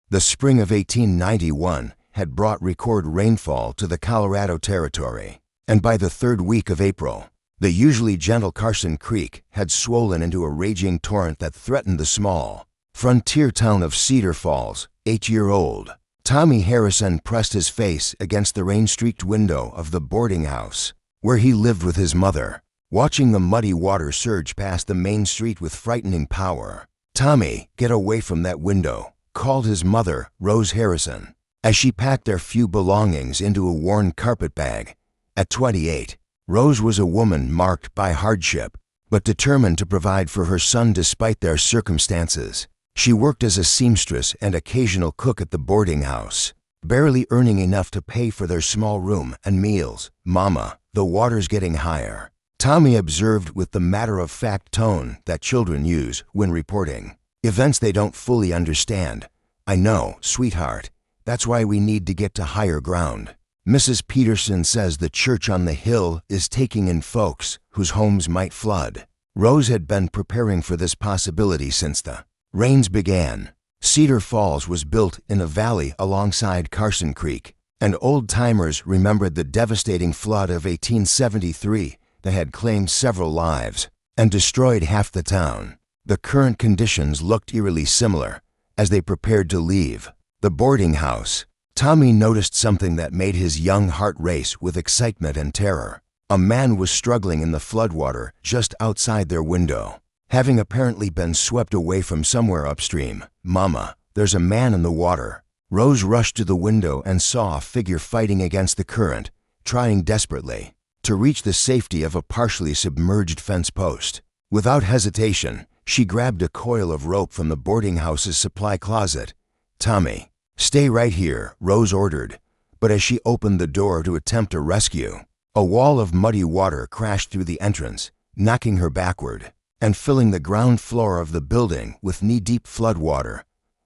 The spring of 1891 had brought record rainfall to the Colorado Territory, and by the third week of April, the usually gentle Carson Creek had swollen into a raging torrent that threatened the small, frontier town of Cedar Falls. 8-year-old Tommy Harrison pressed his face against the rain-streaked window of the boarding house where he lived with his mother, watching the muddy water surge past the main street with frightening power. "Tommy, get away from that window," called his mother, Rose Harrison, as she packed their few belongings into a worn carpet bag. At 28, Rose was a woman marked by hardship, but determined to provide for her son despite their circumstances. She worked as a seamstress and occasional cook at the boarding house, barely earning enough to pay for their small room and meals. "Mama, the water's getting higher," Tommy observed with the matter-of-fact tone that children use when reporting events they don't fully understand. "I know, sweetheart. That's why we need to get to higher ground. Mrs. Peterson says the church on the hill is taking in folks whose homes might flood." Rose had been preparing for this possibility since the rains began. Cedar Falls was built in a valley alongside Carson Creek, and old-timers remembered the devastating flood of 1873 that had claimed several lives and destroyed half the town. The current conditions looked eerily similar as they prepared to leave the boarding house. Tommy noticed something that made his young heart race with excitement and terror. A man was struggling in the floodwater just outside their window, having apparently been swept away from somewhere upstream. "Mama, there's a man in the water." Rose rushed to the window and saw a figure fighting against the current, trying desperately to reach the safety of a partially submerged fence post. Without hesitation, she grabbed a coil of rope from the boarding house's supply closet. "Tommy, stay right here," Rose ordered, but as she opened the door to attempt a rescue, a wall of muddy water crashed through the entrance, knocking her backward and filling the ground floor of the building with knee-deep floodwater.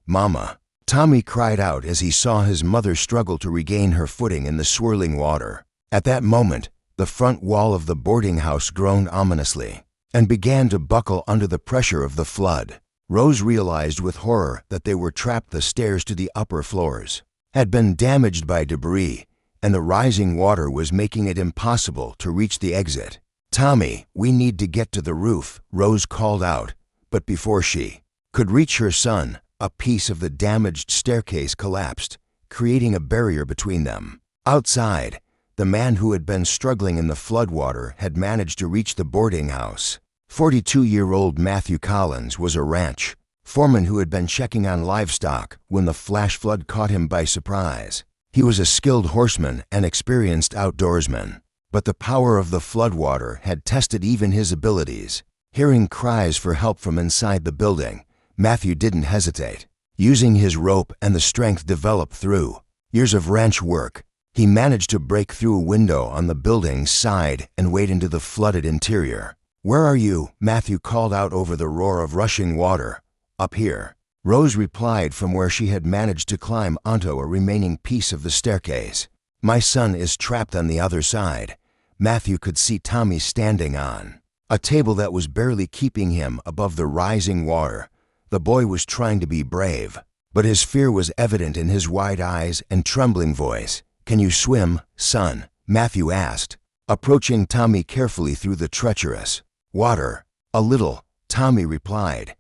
"Mama," Tommy cried out as he saw his mother struggle to regain her footing in the swirling water. At that moment, the front wall of the boarding house groaned ominously and began to buckle under the pressure of the flood. Rose realized with horror that they were trapped. The stairs to the upper floors had been damaged by debris, and the rising water was making it impossible to reach the exit. "Tommy, we need to get to the roof," Rose called out, but before she could reach her son, a piece of the damaged staircase collapsed, creating a barrier between them. Outside, the man who had been struggling in the floodwater had managed to reach the boarding house. 42-year-old Matthew Collins was a ranch foreman who had been checking on livestock when the flash flood caught him by surprise. He was a skilled horseman and experienced outdoorsman, but the power of the floodwater had tested even his abilities. Hearing cries for help from inside the building, Matthew didn't hesitate. Using his rope and the strength developed through years of ranch work, he managed to break through a window on the building's side and wade into the flooded interior. "Where are you?" Matthew called out over the roar of rushing water. "Up here," Rose replied from where she had managed to climb onto a remaining piece of the staircase. "My son is trapped on the other side." Matthew could see Tommy standing on a table that was barely keeping him above the rising water. The boy was trying to be brave, but his fear was evident in his wide eyes and trembling voice. "Can you swim, son?" Matthew asked, approaching Tommy carefully through the treacherous water. "A little," Tommy replied,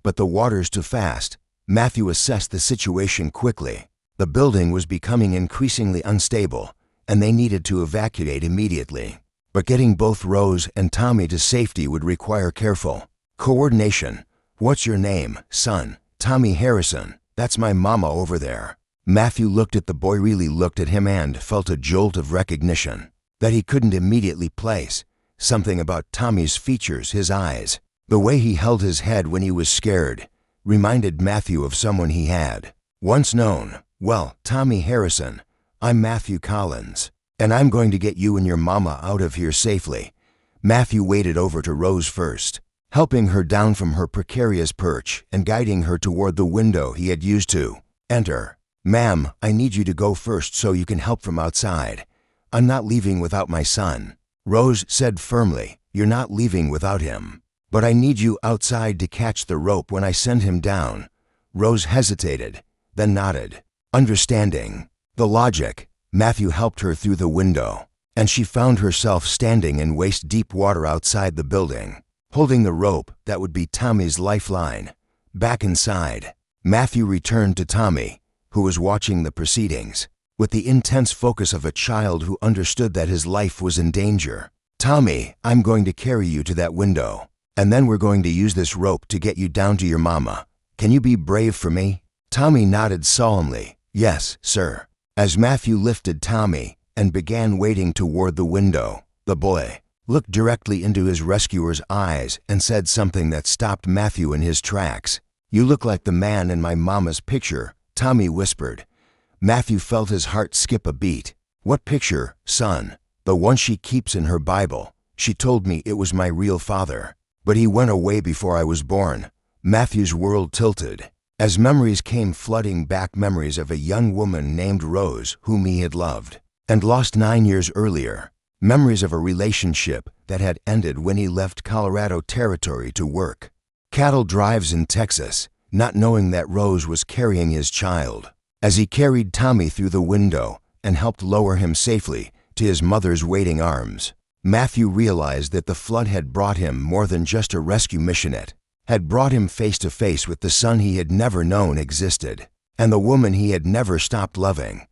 "but the water's too fast." Matthew assessed the situation quickly. The building was becoming increasingly unstable, and they needed to evacuate immediately. But getting both Rose and Tommy to safety would require careful coordination. "What's your name, son?" "Tommy Harrison. That's my mama over there." Matthew looked at the boy, really looked at him, and felt a jolt of recognition that he couldn't immediately place. Something about Tommy's features, his eyes, the way he held his head when he was scared, reminded Matthew of someone he had once known. "Well, Tommy Harrison, I'm Matthew Collins, and I'm going to get you and your mama out of here safely." Matthew waded over to Rose first, helping her down from her precarious perch and guiding her toward the window he had used to enter. "Ma'am, I need you to go first so you can help from outside. I'm not leaving without my son." Rose said firmly, "You're not leaving without him, but I need you outside to catch the rope when I send him down." Rose hesitated, then nodded, understanding the logic. Matthew helped her through the window, and she found herself standing in waist-deep water outside the building, holding the rope that would be Tommy's lifeline. Back inside, Matthew returned to Tommy, who was watching the proceedings, with the intense focus of a child who understood that his life was in danger. "Tommy, I'm going to carry you to that window, and then we're going to use this rope to get you down to your mama. Can you be brave for me?" Tommy nodded solemnly. "Yes, sir." As Matthew lifted Tommy and began wading toward the window, the boy looked directly into his rescuer's eyes and said something that stopped Matthew in his tracks. "You look like the man in my mama's picture," Tommy whispered. Matthew felt his heart skip a beat. "What picture, son?" "The one she keeps in her Bible. She told me it was my real father, but he went away before I was born." Matthew's world tilted as memories came flooding back, memories of a young woman named Rose whom he had loved and lost 9 years earlier, memories of a relationship that had ended when he left Colorado Territory to work cattle drives in Texas, not knowing that Rose was carrying his child. As he carried Tommy through the window and helped lower him safely to his mother's waiting arms, Matthew realized that the flood had brought him more than just a rescue mission. It had brought him face to face with the son he had never known existed, and the woman he had never stopped loving.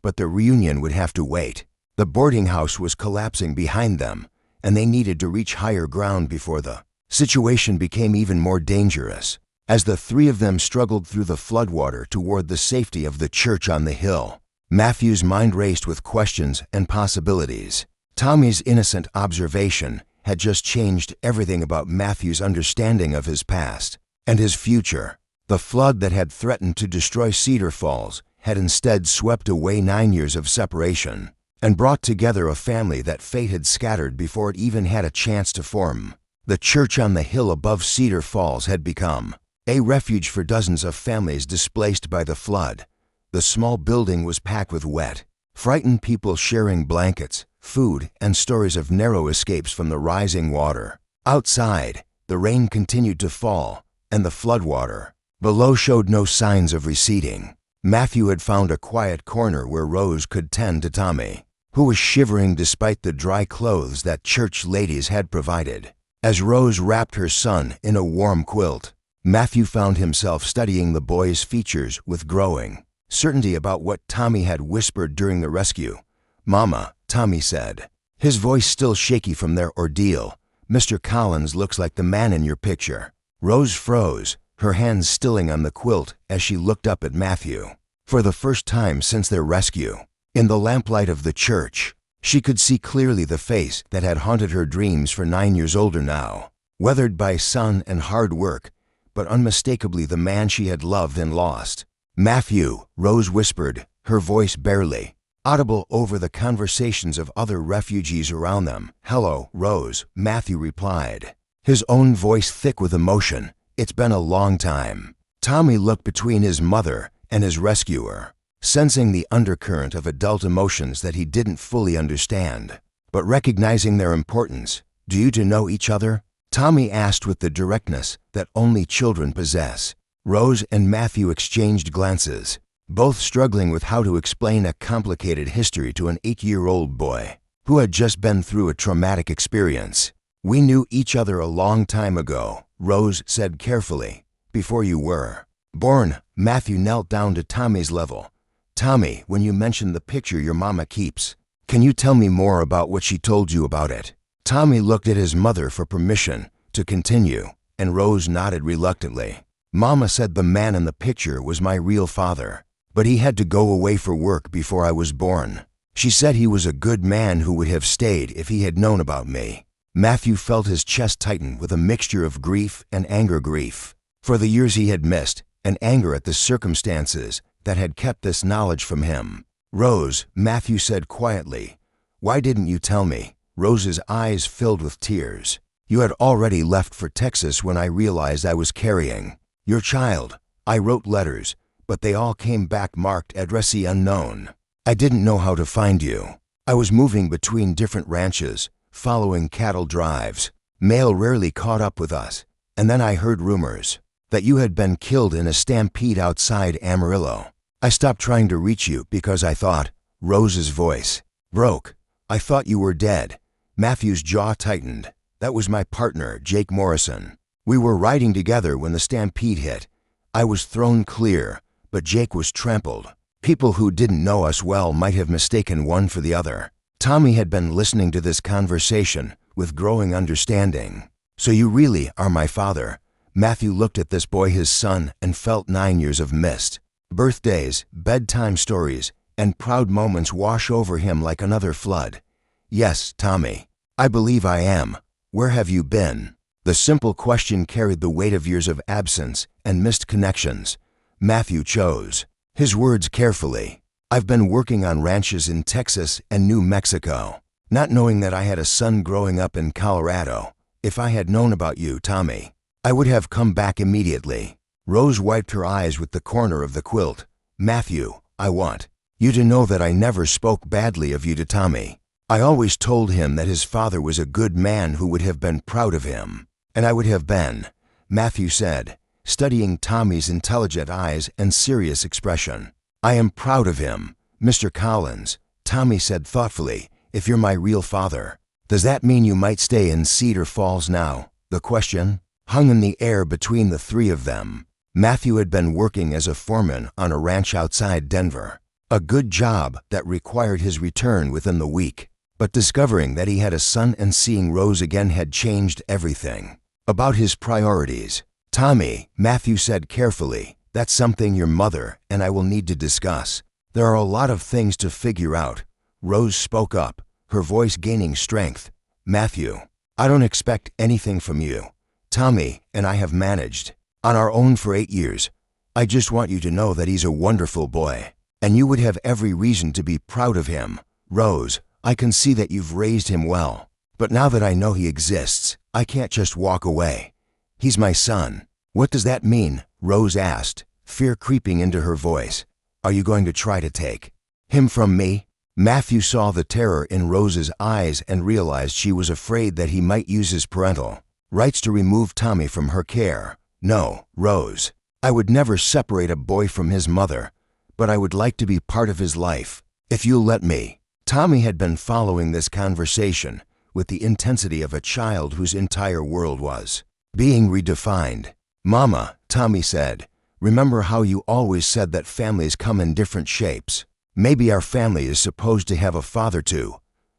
But the reunion would have to wait. The boarding house was collapsing behind them, and they needed to reach higher ground before the situation became even more dangerous. As the three of them struggled through the floodwater toward the safety of the church on the hill, Matthew's mind raced with questions and possibilities. Tommy's innocent observation had just changed everything about Matthew's understanding of his past and his future. The flood that had threatened to destroy Cedar Falls had instead swept away 9 years of separation and brought together a family that fate had scattered before it even had a chance to form. The church on the hill above Cedar Falls had become a refuge for dozens of families displaced by the flood. The small building was packed with wet, frightened people sharing blankets, food, and stories of narrow escapes from the rising water. Outside, the rain continued to fall, and the floodwater below showed no signs of receding. Matthew had found a quiet corner where Rose could tend to Tommy, who was shivering despite the dry clothes that church ladies had provided. As Rose wrapped her son in a warm quilt, Matthew found himself studying the boy's features with growing certainty about what Tommy had whispered during the rescue. "Mama," Tommy said, his voice still shaky from their ordeal, "Mr. Collins looks like the man in your picture." Rose froze, her hands stilling on the quilt as she looked up at Matthew. For the first time since their rescue, in the lamplight of the church, she could see clearly the face that had haunted her dreams for 9 years older now, weathered by sun and hard work, but unmistakably the man she had loved and lost. "Matthew," Rose whispered, her voice barely audible over the conversations of other refugees around them. "Hello, Rose," Matthew replied, his own voice thick with emotion. "It's been a long time." Tommy looked between his mother and his rescuer, sensing the undercurrent of adult emotions that he didn't fully understand, but recognizing their importance. "Do you two know each other?" Tommy asked with the directness that only children possess. Rose and Matthew exchanged glances, both struggling with how to explain a complicated history to an 8-year-old boy who had just been through a traumatic experience. "We knew each other a long time ago," Rose said carefully, "before you were born." Matthew knelt down to Tommy's level. "Tommy, when you mentioned the picture your mama keeps, can you tell me more about what she told you about it?" Tommy looked at his mother for permission to continue, and Rose nodded reluctantly. "Mama said the man in the picture was my real father, but he had to go away for work before I was born. She said he was a good man who would have stayed if he had known about me." Matthew felt his chest tighten with a mixture of grief and anger. Grief for the years he had missed, and anger at the circumstances that had kept this knowledge from him. "Rose," Matthew said quietly, "why didn't you tell me?" Rose's eyes filled with tears. "You had already left for Texas when I realized I was carrying your child. I wrote letters, but they all came back marked addressee unknown. I didn't know how to find you. I was moving between different ranches, following cattle drives. Mail rarely caught up with us, and then I heard rumors. that you had been killed in a stampede outside Amarillo. I stopped trying to reach you because I thought," Rose's voice broke, "I thought you were dead." Matthew's jaw tightened. "That was my partner, Jake Morrison. We were riding together when the stampede hit. I was thrown clear, but Jake was trampled. People who didn't know us well might have mistaken one for the other." Tommy had been listening to this conversation with growing understanding. "So you really are my father." Matthew looked at this boy, his son, and felt 9 years of mist. Birthdays, bedtime stories, and proud moments wash over him like another flood. "Yes, Tommy, I believe I am. Where have you been?" The simple question carried the weight of years of absence and missed connections. Matthew chose his words carefully. "I've been working on ranches in Texas and New Mexico, not knowing that I had a son growing up in Colorado. If I had known about you, Tommy, I would have come back immediately." Rose wiped her eyes with the corner of the quilt. "Matthew, I want you to know that I never spoke badly of you to Tommy. I always told him that his father was a good man who would have been proud of him. And I would have been," Matthew said, studying Tommy's intelligent eyes and serious expression. "I am proud of him, Mr. Collins," Tommy said thoughtfully, "if you're my real father. Does that mean you might stay in Cedar Falls now?" The question hung in the air between the three of them. Matthew had been working as a foreman on a ranch outside Denver, a good job that required his return within the week. But discovering that he had a son and seeing Rose again had changed everything about his priorities. "Tommy," Matthew said carefully, "that's something your mother and I will need to discuss. There are a lot of things to figure out." Rose spoke up, her voice gaining strength. "Matthew, I don't expect anything from you. Tommy and I have managed on our own for 8 years. I just want you to know that he's a wonderful boy, and you would have every reason to be proud of him. Rose, I can see that you've raised him well, but now that I know he exists, I can't just walk away. He's my son." "What does that mean?" Rose asked, fear creeping into her voice. "Are you going to try to take him from me?" Matthew saw the terror in Rose's eyes and realized she was afraid that he might use his parental rights to remove Tommy from her care. "No, Rose, I would never separate a boy from his mother, but I would like to be part of his life, if you'll let me." Tommy had been following this conversation with the intensity of a child whose entire world was being redefined. "Mama," Tommy said, "remember how you always said that families come in different shapes? Maybe our family is supposed to have a father too."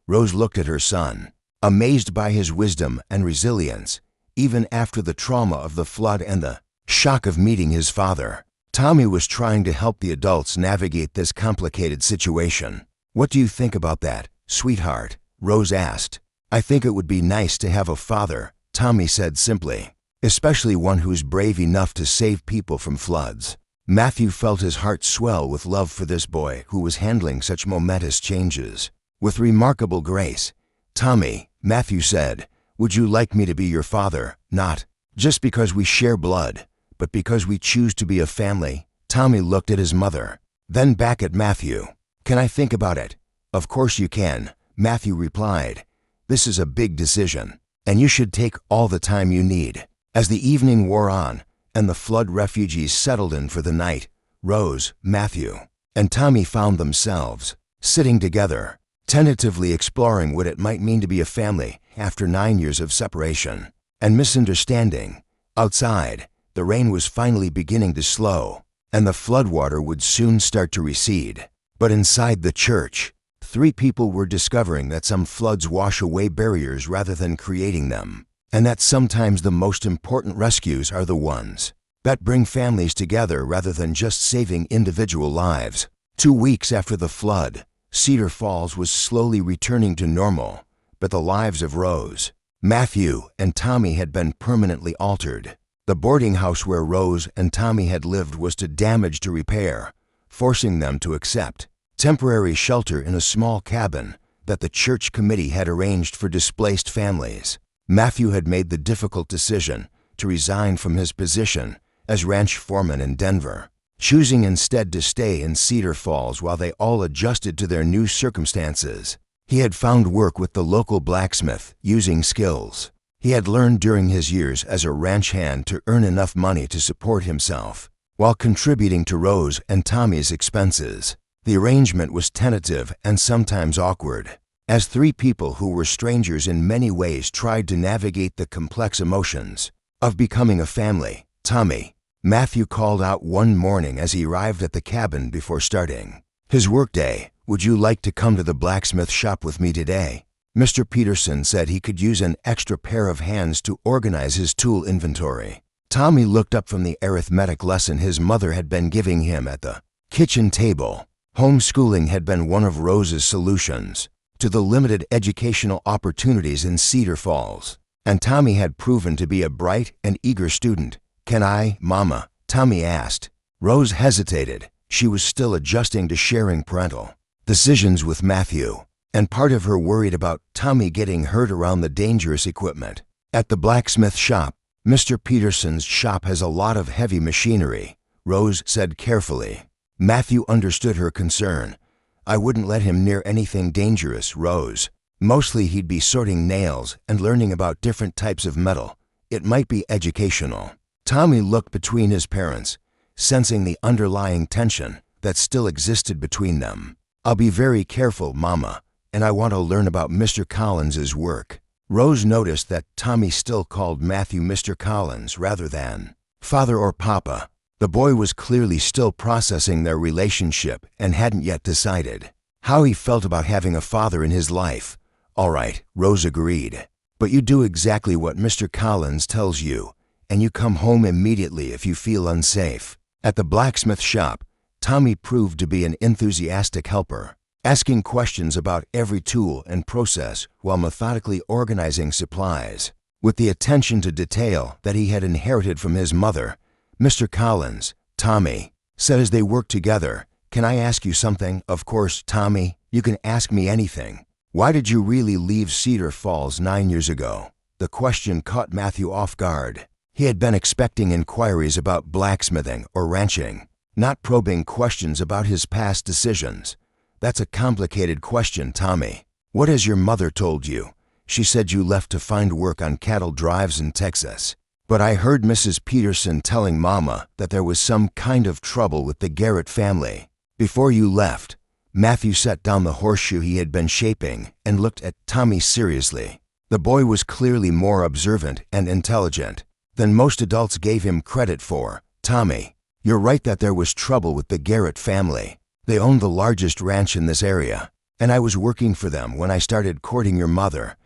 Rose looked at her son, amazed by his wisdom and resilience, even after the trauma of the flood and the shock of meeting his father. Tommy was trying to help the adults navigate this complicated situation. "What do you think about that, sweetheart?" Rose asked. "I think it would be nice to have a father," Tommy said simply, "especially one who's brave enough to save people from floods." Matthew felt his heart swell with love for this boy who was handling such momentous changes with remarkable grace. "Tommy," Matthew said, "would you like me to be your father, not just because we share blood, but because we choose to be a family?" Tommy looked at his mother, then back at Matthew. "Can I think about it?" "Of course you can," Matthew replied. "This is a big decision, and you should take all the time you need." As the evening wore on, and the flood refugees settled in for the night, Rose, Matthew, and Tommy found themselves sitting together, tentatively exploring what it might mean to be a family after 9 years of separation and misunderstanding. Outside, the rain was finally beginning to slow, and the floodwater would soon start to recede. But inside the church, 3 people were discovering that some floods wash away barriers rather than creating them, and that sometimes the most important rescues are the ones that bring families together rather than just saving individual lives. 2 weeks after the flood, Cedar Falls was slowly returning to normal, but the lives of Rose, Matthew, and Tommy had been permanently altered. The boarding house where Rose and Tommy had lived was too damaged to repair, forcing them to accept temporary shelter in a small cabin that the church committee had arranged for displaced families. Matthew had made the difficult decision to resign from his position as ranch foreman in Denver, choosing instead to stay in Cedar Falls while they all adjusted to their new circumstances. He had found work with the local blacksmith, using skills He had learned during his years as a ranch hand to earn enough money to support himself, while contributing to Rose and Tommy's expenses. The arrangement was tentative and sometimes awkward, as three people who were strangers in many ways tried to navigate the complex emotions of becoming a family. "Tommy," Matthew called out one morning as he arrived at the cabin before starting his workday, "would you like to come to the blacksmith shop with me today?" Mr. Peterson said he could use an extra pair of hands to organize his tool inventory. Tommy looked up from the arithmetic lesson his mother had been giving him at the kitchen table. Homeschooling had been one of Rose's solutions to the limited educational opportunities in Cedar Falls, and Tommy had proven to be a bright and eager student. "Can I, Mama?" Tommy asked. Rose hesitated. She was still adjusting to sharing parental decisions with Matthew, and part of her worried about Tommy getting hurt around the dangerous equipment. "At the blacksmith shop. Mr. Peterson's shop has a lot of heavy machinery," Rose said carefully. Matthew understood her concern. "I wouldn't let him near anything dangerous, Rose. Mostly he'd be sorting nails and learning about different types of metal. It might be educational." Tommy looked between his parents, sensing the underlying tension that still existed between them. "I'll be very careful, Mama, and I want to learn about Mr. Collins's work." Rose noticed that Tommy still called Matthew Mr. Collins rather than father or papa. The boy was clearly still processing their relationship and hadn't yet decided how he felt about having a father in his life. "All right," Rose agreed, "but you do exactly what Mr. Collins tells you, and you come home immediately if you feel unsafe." At the blacksmith shop, Tommy proved to be an enthusiastic helper, asking questions about every tool and process while methodically organizing supplies. With the attention to detail that he had inherited from his mother, Mr. Collins, Tommy, said as they worked together, "Can I ask you something?" "Of course, Tommy, you can ask me anything." "Why did you really leave Cedar Falls 9 years ago?" The question caught Matthew off guard. He had been expecting inquiries about blacksmithing or ranching, not probing questions about his past decisions. "That's a complicated question, Tommy. What has your mother told you?" "She said you left to find work on cattle drives in Texas. But I heard Mrs. Peterson telling Mama that there was some kind of trouble with the Garrett family. Before you left." Matthew set down the horseshoe he had been shaping and looked at Tommy seriously. The boy was clearly more observant and intelligent than most adults gave him credit for. "Tommy, you're right that there was trouble with the Garrett family. They owned the largest ranch in this area, and I was working for them when I started courting your mother."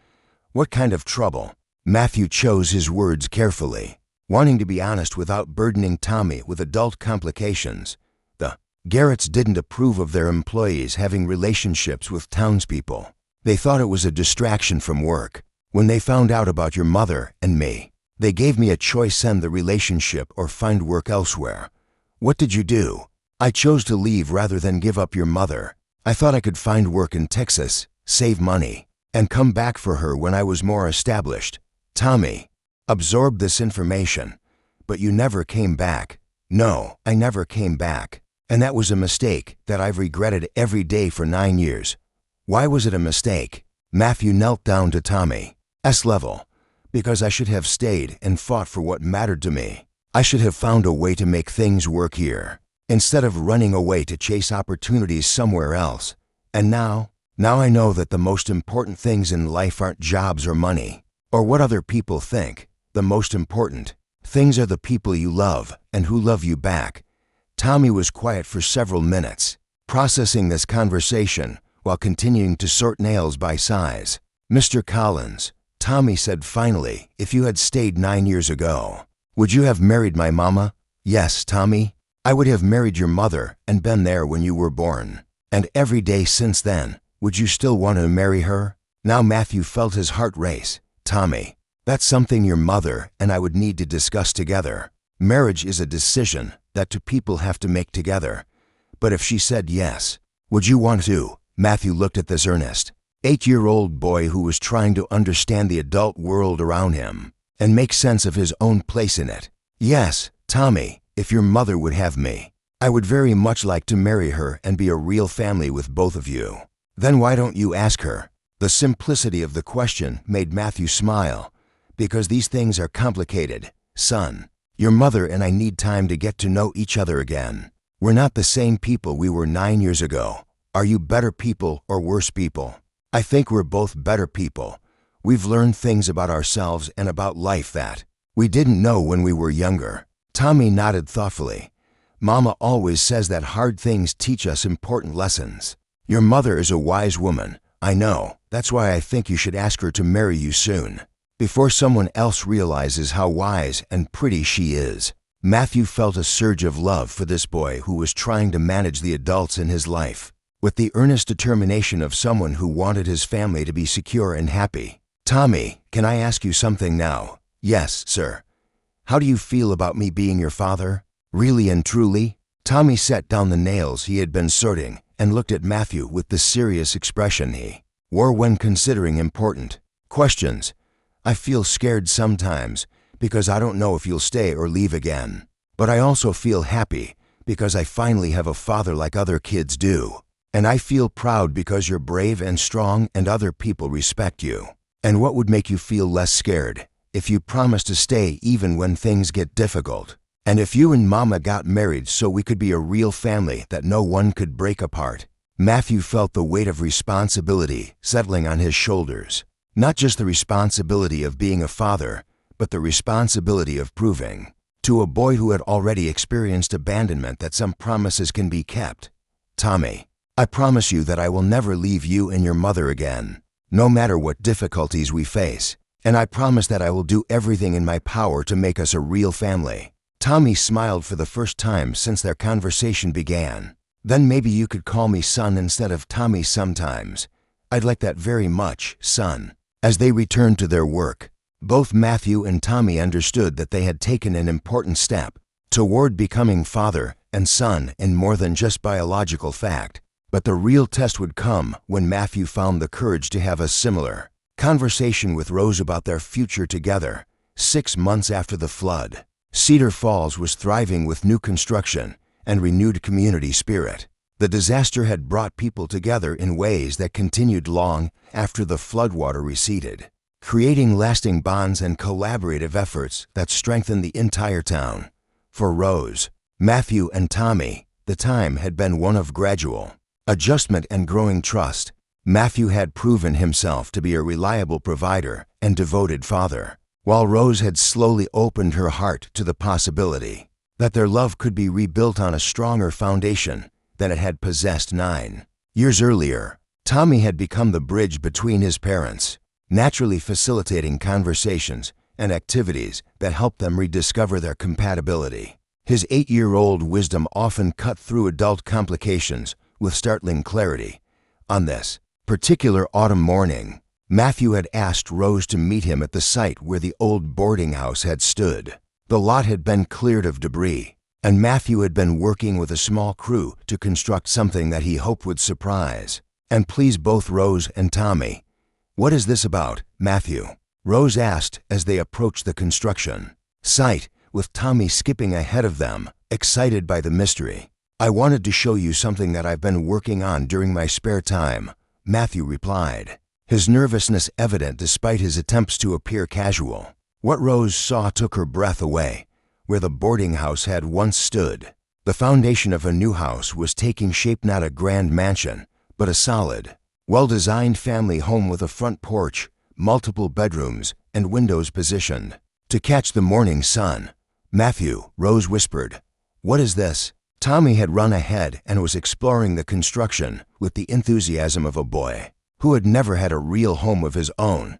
"What kind of trouble?" Matthew chose his words carefully, wanting to be honest without burdening Tommy with adult complications. "The Garretts didn't approve of their employees having relationships with townspeople. They thought it was a distraction from work. When they found out about your mother and me, they gave me a choice: end the relationship or find work elsewhere." "What did you do?" "I chose to leave rather than give up your mother. I thought I could find work in Texas, save money, and come back for her when I was more established." Tommy absorbed this information. "But you never came back." "No, I never came back. And that was a mistake that I've regretted every day for 9 years." "Why was it a mistake?" Matthew knelt down to Tommy. "S-level. Because I should have stayed and fought for what mattered to me. I should have found a way to make things work here, instead of running away to chase opportunities somewhere else. And now I know that the most important things in life aren't jobs or money, or what other people think. The most important things are the people you love and who love you back." Tommy was quiet for several minutes, processing this conversation while continuing to sort nails by size. "Mr. Collins," Tommy said finally, "if you had stayed 9 years ago, would you have married my mama?" "Yes, Tommy. I would have married your mother and been there when you were born. And every day since then. Would you still want to marry her?" Now Matthew felt his heart race. "Tommy, that's something your mother and I would need to discuss together. Marriage is a decision that two people have to make together. But if she said yes, would you want to?" Matthew looked at this earnest, 8-year-old boy who was trying to understand the adult world around him and make sense of his own place in it. "Yes, Tommy, if your mother would have me. I would very much like to marry her and be a real family with both of you." "Then why don't you ask her?" The simplicity of the question made Matthew smile. because these things are complicated, son. Your mother and I need time to get to know each other again. We're not the same people we were 9 years ago. Are you better people or worse people? I think we're both better people. We've learned things about ourselves and about life that we didn't know when we were younger. Tommy nodded thoughtfully. Mama always says that hard things teach us important lessons. Your mother is a wise woman. I know. That's why I think you should ask her to marry you soon, before someone else realizes how wise and pretty she is. Matthew felt a surge of love for this boy who was trying to manage the adults in his life, with the earnest determination of someone who wanted his family to be secure and happy. Tommy, can I ask you something now? Yes, sir. How do you feel about me being your father? Really and truly? Tommy set down the nails he had been sorting and looked at Matthew with the serious expression he wore when considering important questions. I feel scared sometimes because I don't know if you'll stay or leave again. But I also feel happy because I finally have a father like other kids do. And I feel proud because you're brave and strong and other people respect you. And what would make you feel less scared? If you promise to stay even when things get difficult. And if you and Mama got married so we could be a real family that no one could break apart. Matthew felt the weight of responsibility settling on his shoulders. Not just the responsibility of being a father, but the responsibility of proving to a boy who had already experienced abandonment that some promises can be kept. Tommy, I promise you that I will never leave you and your mother again, no matter what difficulties we face. And I promise that I will do everything in my power to make us a real family. Tommy smiled for the first time since their conversation began. Then maybe you could call me son instead of Tommy sometimes. I'd like that very much, son. As they returned to their work, both Matthew and Tommy understood that they had taken an important step toward becoming father and son in more than just biological fact. But the real test would come when Matthew found the courage to have a similar conversation with Rose about their future together. 6 months after the flood, Cedar Falls was thriving with new construction and renewed community spirit. The disaster had brought people together in ways that continued long after the floodwater receded, creating lasting bonds and collaborative efforts that strengthened the entire town. For Rose, Matthew, and Tommy, the time had been one of gradual adjustment and growing trust. Matthew had proven himself to be a reliable provider and devoted father, while Rose had slowly opened her heart to the possibility that their love could be rebuilt on a stronger foundation than it had possessed 9 years earlier. Tommy had become the bridge between his parents, naturally facilitating conversations and activities that helped them rediscover their compatibility. His 8-year-old wisdom often cut through adult complications with startling clarity. On this particular autumn morning, Matthew had asked Rose to meet him at the site where the old boarding house had stood. The lot had been cleared of debris, and Matthew had been working with a small crew to construct something that he hoped would surprise and please both Rose and Tommy. What is this about, Matthew? Rose asked as they approached the construction site, with Tommy skipping ahead of them, excited by the mystery. I wanted to show you something that I've been working on during my spare time, Matthew replied, his nervousness evident despite his attempts to appear casual. What Rose saw took her breath away. Where the boarding house had once stood, the foundation of a new house was taking shape, not a grand mansion, but a solid, well-designed family home with a front porch, multiple bedrooms, and windows positioned to catch the morning sun. Matthew, Rose whispered. What is this? Tommy had run ahead and was exploring the construction with the enthusiasm of a boy who had never had a real home of his own.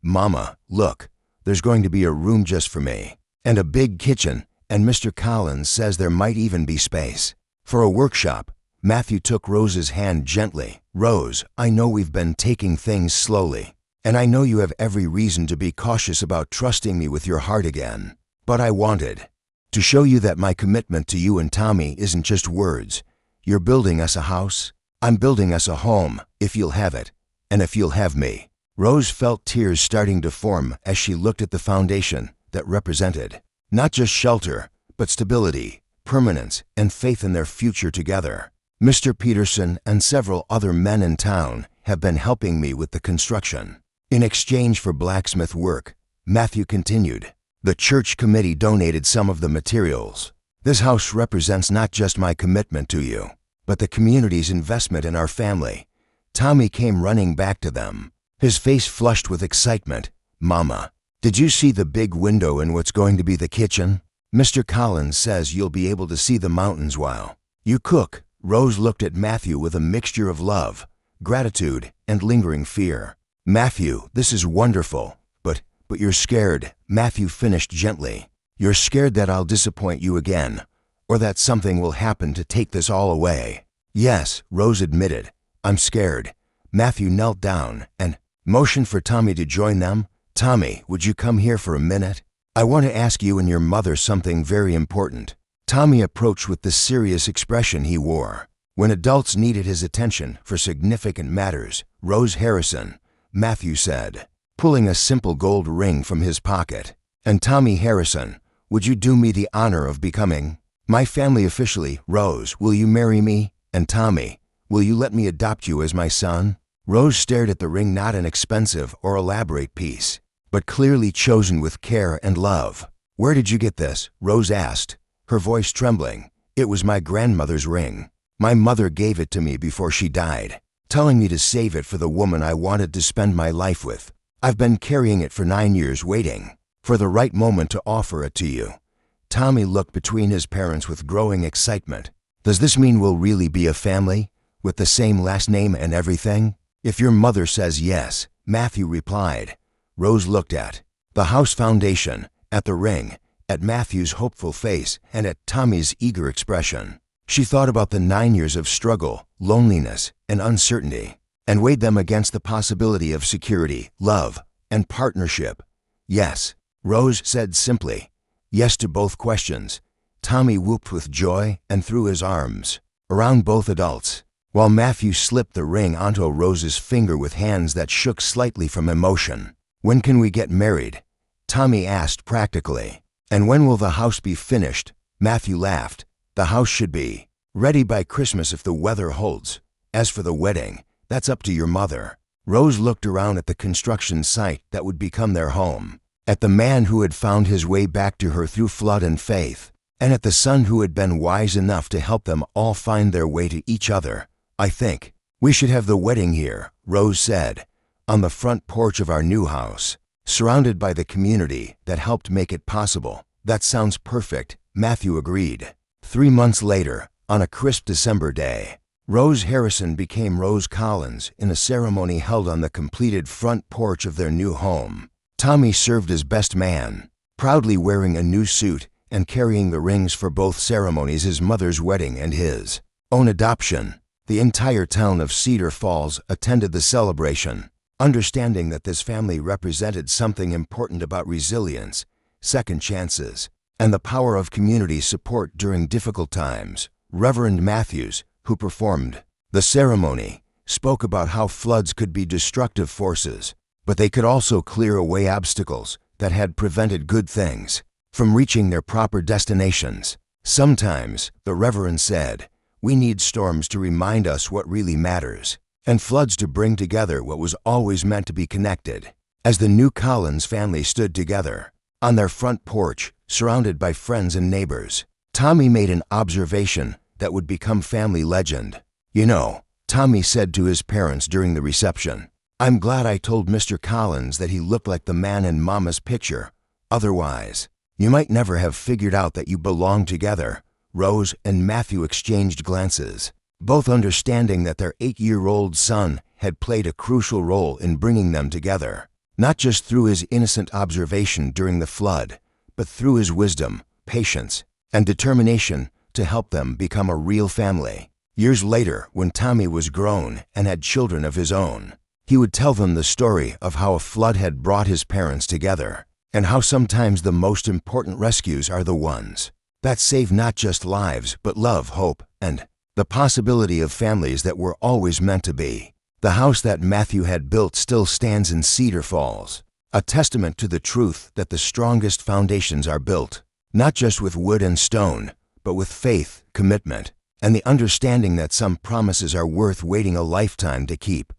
Mama, look, there's going to be a room just for me, and a big kitchen, and Mr. Collins says there might even be space for a workshop. Matthew took Rose's hand gently. Rose, I know we've been taking things slowly, and I know you have every reason to be cautious about trusting me with your heart again. But I wanted to show you that my commitment to you and Tommy isn't just words. You're building us a house. I'm building us a home, if you'll have it, and if you'll have me. Rose felt tears starting to form as she looked at the foundation that represented not just shelter, but stability, permanence, and faith in their future together. Mr. Peterson and several other men in town have been helping me with the construction. In exchange for blacksmith work, Matthew continued. The church committee donated some of the materials. This house represents not just my commitment to you, but the community's investment in our family. Tommy came running back to them, his face flushed with excitement. Mama, did you see the big window in what's going to be the kitchen? Mr. Collins says you'll be able to see the mountains while you cook. Rose looked at Matthew with a mixture of love, gratitude, and lingering fear. Matthew, this is wonderful, but you're scared, Matthew finished gently. You're scared that I'll disappoint you again, or that something will happen to take this all away. Yes, Rose admitted. I'm scared. Matthew knelt down and motioned for Tommy to join them. Tommy, would you come here for a minute? I want to ask you and your mother something very important. Tommy approached with the serious expression he wore when adults needed his attention for significant matters. Rose Harrison, Matthew said, pulling a simple gold ring from his pocket. And Tommy Harrison, would you do me the honor of becoming my family officially? Rose, will you marry me? And Tommy, will you let me adopt you as my son? Rose stared at the ring, not an expensive or elaborate piece, but clearly chosen with care and love. Where did you get this? Rose asked, her voice trembling. It was my grandmother's ring. My mother gave it to me before she died, telling me to save it for the woman I wanted to spend my life with. I've been carrying it for 9 years, waiting for the right moment to offer it to you. Tommy looked between his parents with growing excitement. Does this mean we'll really be a family, with the same last name and everything? If your mother says yes, Matthew replied. Rose looked at the house foundation, at the ring, at Matthew's hopeful face, and at Tommy's eager expression. She thought about the 9 years of struggle, loneliness, and uncertainty, and weighed them against the possibility of security, love, and partnership. Yes, Rose said simply. Yes to both questions. Tommy whooped with joy and threw his arms around both adults, while Matthew slipped the ring onto Rose's finger with hands that shook slightly from emotion. When can we get married? Tommy asked practically. And when will the house be finished? Matthew laughed. The house should be ready by Christmas if the weather holds. As for the wedding, that's up to your mother. Rose looked around at the construction site that would become their home, at the man who had found his way back to her through flood and faith, and at the son who had been wise enough to help them all find their way to each other. I think we should have the wedding here, Rose said, on the front porch of our new house, surrounded by the community that helped make it possible. That sounds perfect, Matthew agreed. 3 months later, on a crisp December day, Rose Harrison became Rose Collins in a ceremony held on the completed front porch of their new home. Tommy served as best man, proudly wearing a new suit and carrying the rings for both ceremonies, his mother's wedding and his own adoption. The entire town of Cedar Falls attended the celebration, understanding that this family represented something important about resilience, second chances, and the power of community support during difficult times. Reverend Matthews, who performed the ceremony, spoke about how floods could be destructive forces, but they could also clear away obstacles that had prevented good things from reaching their proper destinations. Sometimes, the Reverend said, we need storms to remind us what really matters, and floods to bring together what was always meant to be connected. As the new Collins family stood together on their front porch, surrounded by friends and neighbors, Tommy made an observation that would become family legend. You know, Tommy said to his parents during the reception, I'm glad I told Mr. Collins that he looked like the man in Mama's picture. Otherwise, you might never have figured out that you belonged together. Rose and Matthew exchanged glances, both understanding that their 8-year-old son had played a crucial role in bringing them together, not just through his innocent observation during the flood, but through his wisdom, patience, and determination to help them become a real family. Years later, when Tommy was grown and had children of his own, he would tell them the story of how a flood had brought his parents together, and how sometimes the most important rescues are the ones that save not just lives but love, hope, and the possibility of families that were always meant to be. The house that Matthew had built still stands in Cedar Falls, a testament to the truth that the strongest foundations are built, not just with wood and stone, but with faith, commitment, and the understanding that some promises are worth waiting a lifetime to keep.